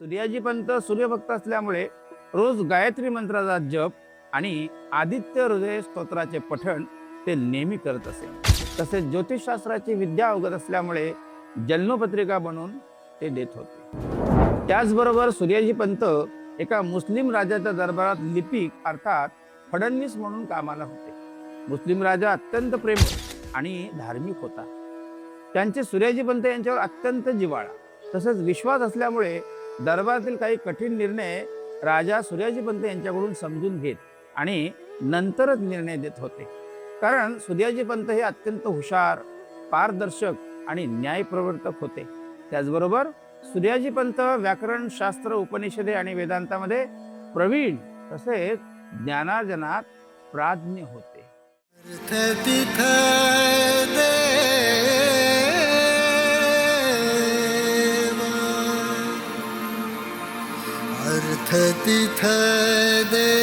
सूर्याजीपंत सूर्यभक्त असल्यामुळे रोज गायत्री मंत्राचा जप आणि आदित्य हृदय स्तोत्राचे पठण ते नेहमी करत असे। तसेच ज्योतिषशास्त्राची विद्या अवगत असल्यामुळे जन्मपत्रिका बनवून ते देत होते। त्याचबरोबर सूर्याजीपंत एका मुस्लिम राजाच्या दरबारात लिपिक अर्थात फडणवीस म्हणून कामाला होते। मुस्लिम राजा अत्यंत प्रेमळ आणि धार्मिक होता। त्यांचे सूर्याजीपंत यांच्यावर अत्यंत जिव्हाळा तसेच विश्वास असल्यामुळे दरबारातील काही कठीण निर्णय राजा सूर्याजीपंत यांच्याकडून समजून घेत आणि नंतरच निर्णय देत होते। कारण सूर्याजीपंत हे अत्यंत हुशार, पारदर्शक आणि न्यायप्रवर्तक होते। त्याचबरोबर सूर्याजीपंत व्याकरण शास्त्र, उपनिषदे आणि वेदांतामध्ये प्रवीण तसेच ज्ञानार्जनात प्राज्ञ होते। अर्थ तिथ दे